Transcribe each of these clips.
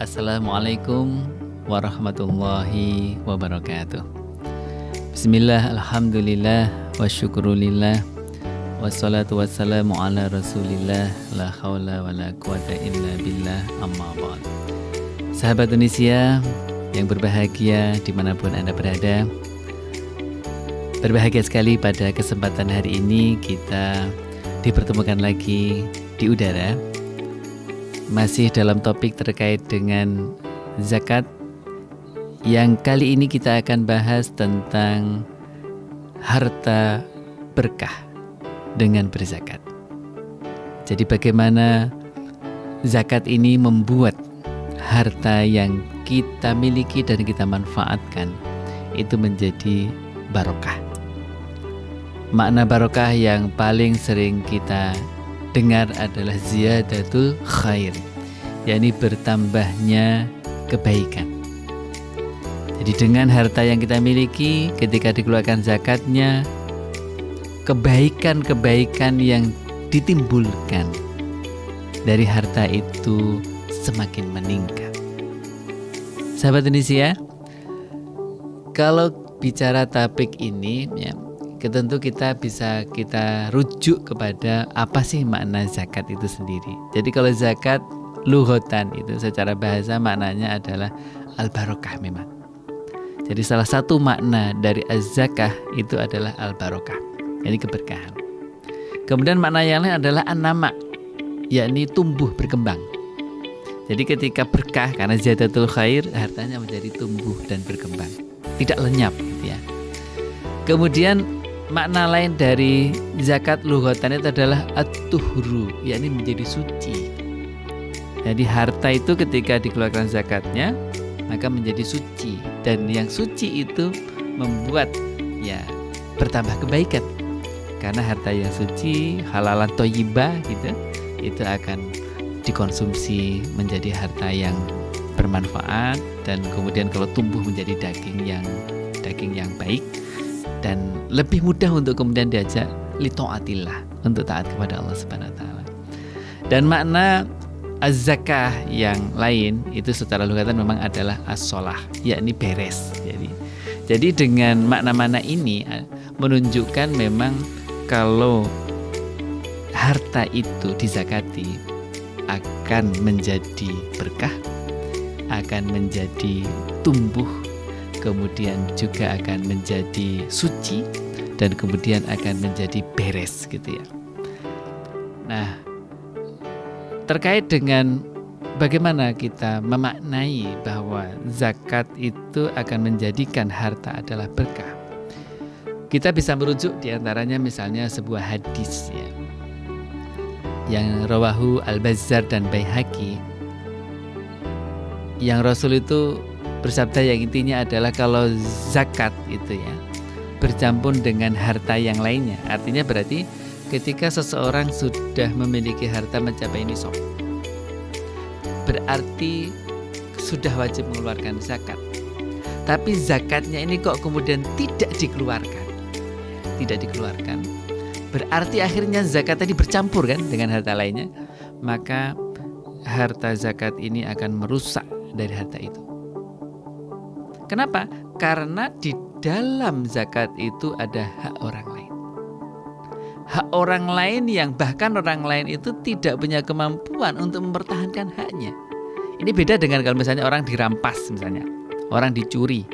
Assalamualaikum warahmatullahi wabarakatuh. Bismillah, alhamdulillah, wa syukurulillah, wassalatu wassalamu ala rasulillah, la hawla wa la quwata illa billah, amma ba'd. Sahabat Indonesia yang berbahagia dimanapun Anda berada, berbahagia sekali pada kesempatan hari ini kita dipertemukan lagi di udara, masih dalam topik terkait dengan zakat, yang kali ini kita akan bahas tentang harta berkah dengan berzakat. Jadi bagaimana zakat ini membuat harta yang kita miliki dan kita manfaatkan itu menjadi barokah. Makna barokah yang paling sering kita dengar adalah ziyadatul khair, yakni bertambahnya kebaikan. Jadi dengan harta yang kita miliki, ketika dikeluarkan zakatnya, kebaikan-kebaikan yang ditimbulkan dari harta itu semakin meningkat. Sahabat Indonesia, kalau bicara topik ini ya, tentu kita bisa rujuk kepada apa sih makna zakat itu sendiri. Jadi kalau zakat lughatan itu secara bahasa maknanya adalah al-barokah memang. Jadi salah satu makna dari az-zakah itu adalah al-barokah, yakni keberkahan. Kemudian makna yang lain adalah an-nama, yakni tumbuh berkembang. Jadi ketika berkah karena ziyadatul khair, hartanya menjadi tumbuh dan berkembang, tidak lenyap gitu ya. Kemudian makna lain dari zakat lughatan itu adalah at-tuhru, yakni menjadi suci. Jadi harta itu ketika dikeluarkan zakatnya maka menjadi suci, dan yang suci itu membuat ya bertambah kebaikan. Karena harta yang suci, halalan thayyibah gitu, itu akan dikonsumsi menjadi harta yang bermanfaat, dan kemudian kalau tumbuh menjadi daging yang baik dan lebih mudah untuk kemudian diajak li taatillah, untuk taat kepada Allah Subhanahu wa taala. Dan makna az-zakah yang lain itu secara lughatan memang adalah as-shalah, yakni beres. Jadi dengan makna-makna ini menunjukkan memang kalau harta itu dizakati akan menjadi berkah, akan menjadi tumbuh, kemudian juga akan menjadi suci, dan kemudian akan menjadi beres gitu ya. Nah, terkait dengan bagaimana kita memaknai bahwa zakat itu akan menjadikan harta adalah berkah, kita bisa merujuk diantaranya misalnya sebuah hadis ya, yang rawahu Al-Bazzar dan Baihaqi, yang Rasul itu bersabda yang intinya adalah kalau zakat itu ya bercampur dengan harta yang lainnya, artinya berarti ketika seseorang sudah memiliki harta mencapai nisab, berarti sudah wajib mengeluarkan zakat. Tapi zakatnya ini kok kemudian tidak dikeluarkan, berarti akhirnya zakat tadi bercampur kan dengan harta lainnya, maka harta zakat ini akan merusak dari harta itu. Kenapa? Karena di dalam zakat itu ada hak orang lain. Hak orang lain yang bahkan orang lain itu tidak punya kemampuan untuk mempertahankan haknya. Ini beda dengan kalau misalnya orang dirampas, misalnya orang dicuri.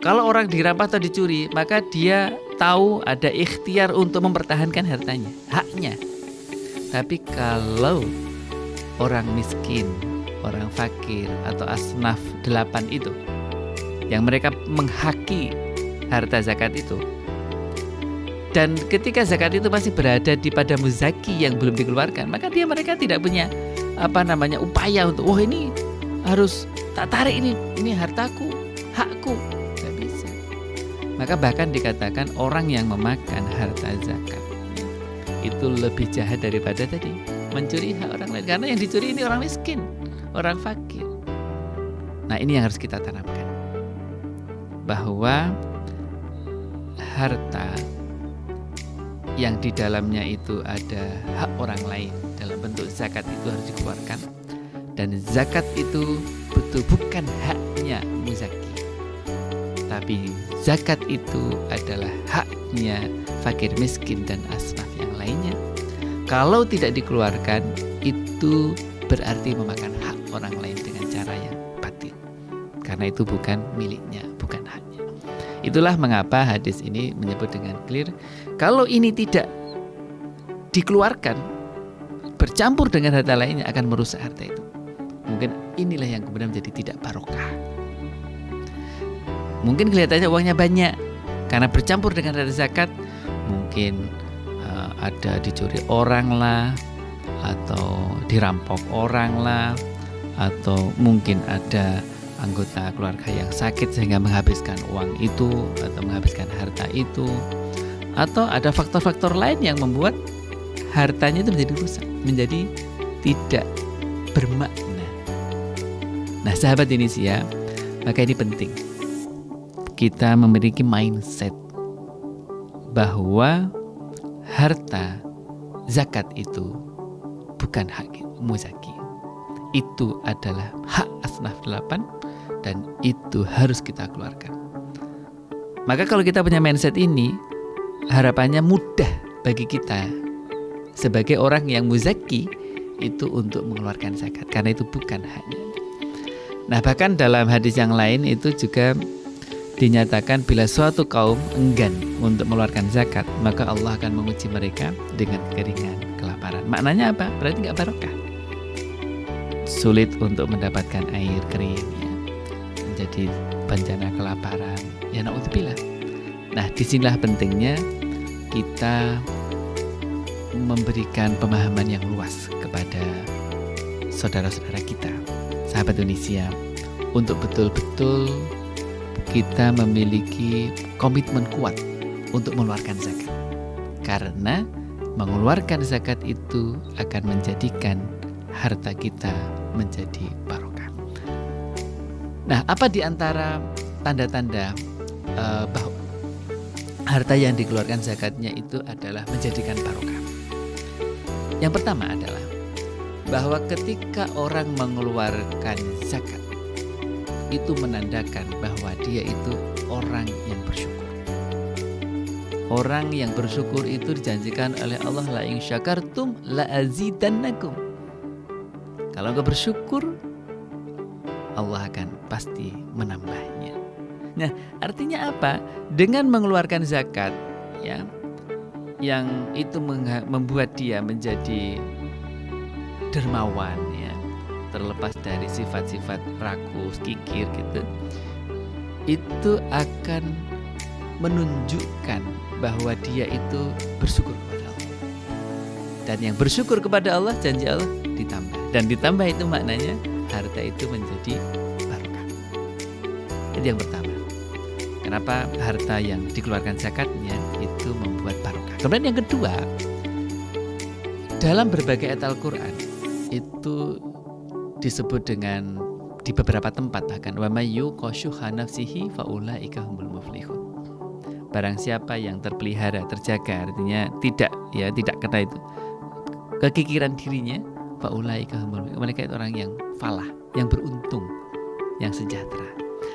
Kalau orang dirampas atau dicuri, maka dia tahu ada ikhtiar untuk mempertahankan hartanya, haknya. Tapi kalau orang miskin, orang fakir atau asnaf 8 itu yang mereka menghaki harta zakat itu, dan ketika zakat itu masih berada pada muzaki yang belum dikeluarkan, maka mereka tidak punya upaya untuk ini harus tak tarik, ini hartaku, hakku, nggak bisa. Maka bahkan dikatakan orang yang memakan harta zakat itu lebih jahat daripada tadi mencuri hak orang lain, karena yang dicuri ini orang miskin, orang fakir. Nah, ini yang harus kita tanamkan, bahwa harta yang di dalamnya itu ada hak orang lain dalam bentuk zakat itu harus dikeluarkan. Dan zakat itu betul bukan haknya muzaki, tapi zakat itu adalah haknya fakir miskin dan asnaf yang lainnya. Kalau tidak dikeluarkan, itu berarti memakan hak orang lain dengan cara yang batil, karena itu bukan miliknya, bukan haknya. Itulah mengapa hadis ini menyebut dengan clear, kalau ini tidak dikeluarkan, bercampur dengan harta lainnya akan merusak harta itu. Mungkin inilah yang kemudian menjadi tidak barokah. Mungkin kelihatannya uangnya banyak, karena bercampur dengan harta zakat, mungkin ada dicuri orang lah, atau dirampok orang lah, atau mungkin ada anggota keluarga yang sakit sehingga menghabiskan uang itu atau menghabiskan harta itu, atau ada faktor-faktor lain yang membuat hartanya itu menjadi rusak, menjadi tidak bermakna. Nah, sahabat Indonesia, maka ini penting kita memiliki mindset bahwa harta zakat itu bukan hak muzaki. Itu adalah hak asnaf 8 dan itu harus kita keluarkan. Maka kalau kita punya mindset ini, harapannya mudah bagi kita sebagai orang yang muzaki itu untuk mengeluarkan zakat, karena itu bukan haknya. Nah, bahkan dalam hadis yang lain itu juga dinyatakan bila suatu kaum enggan untuk mengeluarkan zakat, maka Allah akan menguji mereka dengan kekeringan, kelaparan. Maknanya apa? Berarti nggak barokah. Sulit untuk mendapatkan air kering, ya. Menjadi bencana kelaparan. Ya na'udzubillah. Nah, disinilah pentingnya kita memberikan pemahaman yang luas kepada saudara-saudara kita, sahabat Indonesia, untuk betul-betul kita memiliki komitmen kuat untuk mengeluarkan zakat. Karena mengeluarkan zakat itu akan menjadikan harta kita menjadi barokah. Nah, apa di antara tanda-tanda bahwa harta yang dikeluarkan zakatnya itu adalah menjadikan barokah? Yang pertama adalah bahwa ketika orang mengeluarkan zakat, itu menandakan bahwa dia itu orang yang bersyukur. Orang yang bersyukur itu dijanjikan oleh Allah, la in syakartum la azidannakum. Kalau engkau bersyukur, Allah akan pasti menambahnya. Nah, artinya apa? Dengan mengeluarkan zakat, ya, yang itu membuat dia menjadi dermawan, ya, terlepas dari sifat-sifat rakus, kikir gitu, itu akan menunjukkan bahwa dia itu bersyukur kepada Allah. Dan yang bersyukur kepada Allah, janji Allah ditambah. Dan ditambah itu maknanya harta itu menjadi barokah. Itu yang pertama. Kenapa harta yang dikeluarkan zakatnya itu membuat barokah. Kemudian yang kedua, dalam berbagai ayat Al-Quran itu disebut dengan di beberapa tempat bahkan wa may yuqashuha nafsihi faulaika humul muflihun. Barang siapa yang terpelihara, terjaga, artinya tidak kena itu kekikiran dirinya, faulaika humul muflihun. Mereka itu orang yang falah, yang beruntung, yang sejahtera.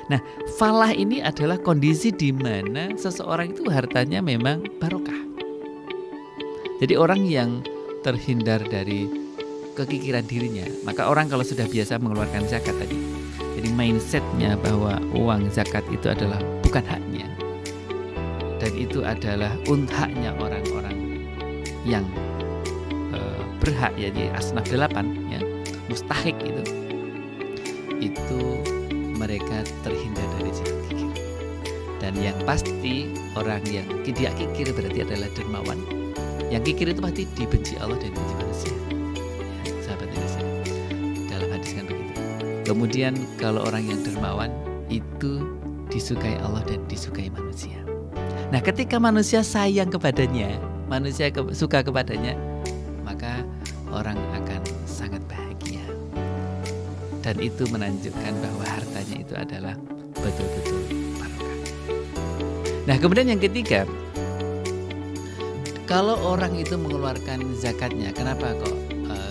Nah, falah ini adalah kondisi di mana seseorang itu hartanya memang barokah. Jadi orang yang terhindar dari kekikiran dirinya, maka orang kalau sudah biasa mengeluarkan zakat tadi, jadi mindsetnya bahwa uang zakat itu adalah bukan haknya, dan itu adalah haknya orang-orang yang berhak, ya, di asnaf 8, ya, mustahik itu mereka terhindar dari sifat kikir. Dan yang pasti orang yang tidak kikir berarti adalah dermawan. Yang kikir itu pasti dibenci Allah dan dibenci manusia, ya, sahabat Indonesia. Dalam hadis kan begitu. Kemudian kalau orang yang dermawan itu disukai Allah dan disukai manusia. Nah, ketika manusia sayang kepadanya, manusia suka kepadanya, maka orang akan sangat bahagia. Dan itu menunjukkan bahwa hartanya itu adalah betul-betul barokah. Nah, kemudian yang ketiga, kalau orang itu mengeluarkan zakatnya, kenapa kok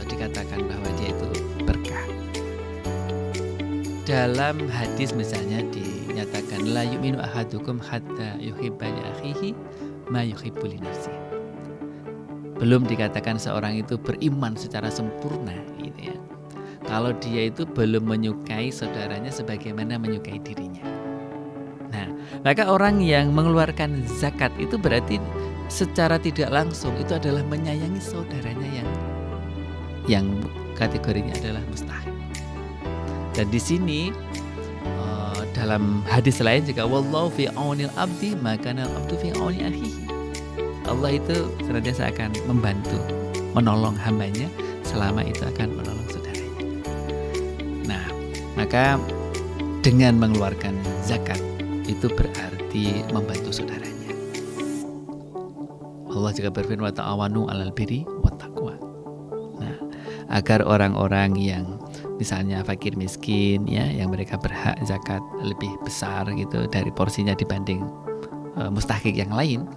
dikatakan bahwa dia itu berkah? dalam hadis misalnya dinyatakan la yu'minu ahadukum hatta yuhibba li akhihi ma yuhibbu li nafsihi. Belum dikatakan seorang itu beriman secara sempurna gitu ya, kalau dia itu belum menyukai saudaranya sebagaimana menyukai dirinya. Nah, maka orang yang mengeluarkan zakat itu berarti secara tidak langsung itu adalah menyayangi saudaranya yang kategorinya adalah mustahik. Dan di sini dalam hadis lain juga wallahu fi aunil abdi maka al abdu fi auni akhihi. Allah itu senantiasa akan membantu, menolong hambanya selama itu akan menolong saudaranya. Nah, maka dengan mengeluarkan zakat itu berarti membantu saudaranya. Allah juga berfirman wa ta'awanu 'alal birri wat taqwa. Nah, agar orang-orang yang misalnya fakir miskin ya, yang mereka berhak zakat lebih besar gitu dari porsinya dibanding mustahik yang lain,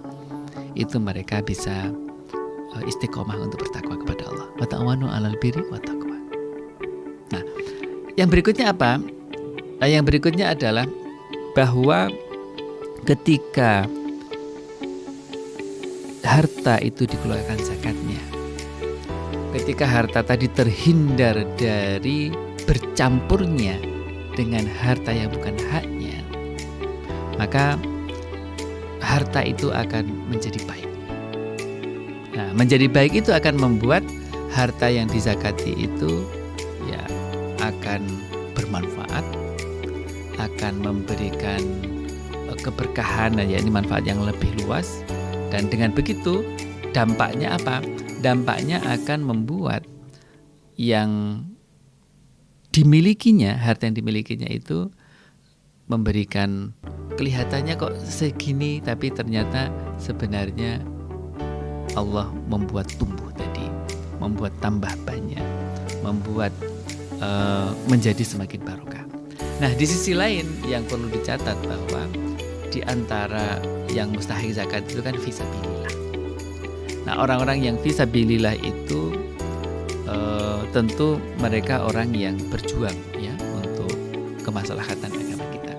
itu mereka bisa istiqomah untuk bertakwa kepada Allah. Wa ta'awanu 'alal birri wat taqwa. Nah, yang berikutnya apa? Nah, yang berikutnya adalah bahwa ketika harta itu dikeluarkan zakatnya, ketika harta tadi terhindar dari bercampurnya dengan harta yang bukan haknya, maka harta itu akan menjadi baik. Nah, menjadi baik itu akan membuat harta yang dizakati itu ya akan bermanfaat, akan memberikan keberkahan, ya ini manfaat yang lebih luas. Dan dengan begitu dampaknya apa? Dampaknya akan membuat yang dimilikinya, harta yang dimilikinya itu memberikan kelihatannya kok segini, tapi ternyata sebenarnya Allah membuat tumbuh tadi, membuat tambah banyak, membuat menjadi semakin barokah. Nah, di sisi lain yang perlu dicatat bahwa di antara yang mustahik zakat itu kan fisabilillah. Nah, orang-orang yang fisabilillah itu tentu mereka orang yang berjuang ya untuk kemaslahatan agama kita.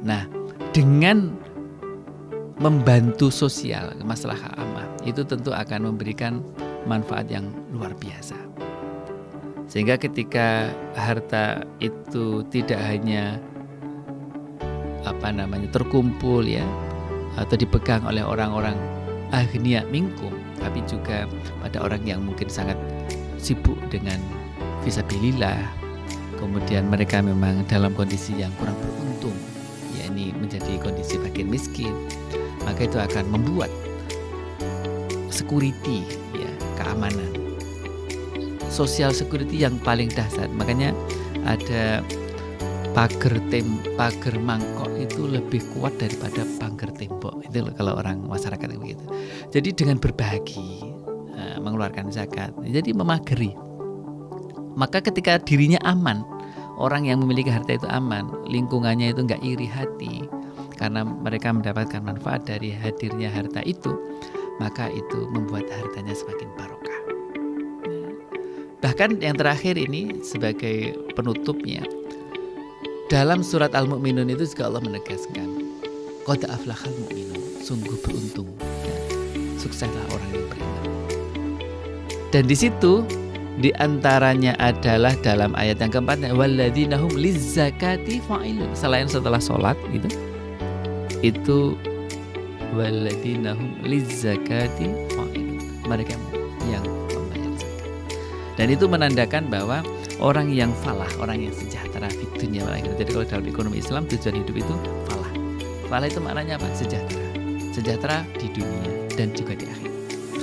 Nah, dengan membantu sosial, maslahat ammah, itu tentu akan memberikan manfaat yang luar biasa. Sehingga ketika harta itu tidak hanya terkumpul ya atau dipegang oleh orang-orang aghnia minkum, tapi juga pada orang yang mungkin sangat sibuk dengan fisabilillah, kemudian mereka memang dalam kondisi yang kurang beruntung, yakni menjadi kondisi fakir miskin, maka itu akan membuat security ya, keamanan, social security yang paling dahsyat. Makanya ada pagar mangkok itu lebih kuat daripada pagar tembok. Itu kalau orang masyarakat begitu. Jadi dengan berbagi, mengeluarkan zakat, jadi memagari. Maka ketika dirinya aman, orang yang memiliki harta itu aman, lingkungannya itu enggak iri hati karena mereka mendapatkan manfaat dari hadirnya harta itu, maka itu membuat hartanya semakin barokah. Bahkan yang terakhir ini sebagai penutupnya, dalam surat Al-Mu'minun itu juga Allah menegaskan, qad aflahal mu'minun, sungguh beruntung, ya, sukseslah orang yang beriman. Dan di situ di antaranya adalah dalam ayat yang keempat, walladzina hum lizzakati fa'ilun. Selain setelah sholat itu walladzina hum lizzakati fa'ilun, mereka yang membayar zakat. Dan itu menandakan bahwa orang yang falah, orang yang sejahtera di dunia wal akhirat. Jadi kalau dalam ekonomi Islam tujuan hidup itu falah. Falah itu maknanya apa? Sejahtera. Sejahtera di dunia dan juga di akhirat.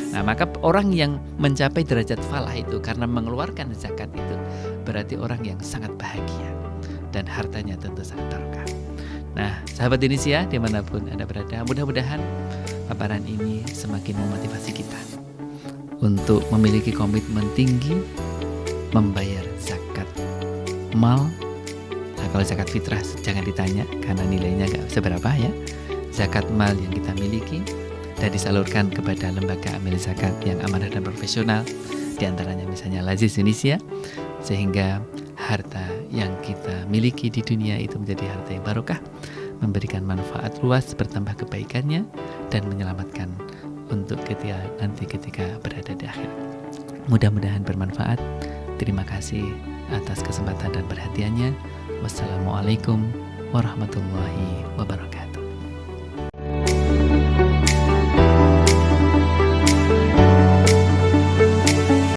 Nah, maka orang yang mencapai derajat falah itu karena mengeluarkan zakat itu berarti orang yang sangat bahagia dan hartanya tentu sangat barokah. Nah, sahabat Indonesia dimanapun Anda berada, mudah-mudahan paparan ini semakin memotivasi kita untuk memiliki komitmen tinggi membayar zakat mal. Nah, kalau zakat fitrah jangan ditanya karena nilainya gak seberapa ya. Zakat mal yang kita miliki dan disalurkan kepada lembaga amil zakat yang amanah dan profesional, diantaranya misalnya Lazis Indonesia, sehingga harta yang kita miliki di dunia itu menjadi harta yang barokah, memberikan manfaat luas, bertambah kebaikannya, dan menyelamatkan untuk ketika berada di akhirat. Mudah-mudahan bermanfaat. Terima kasih atas kesempatan dan perhatiannya. Wassalamualaikum warahmatullahi wabarakatuh.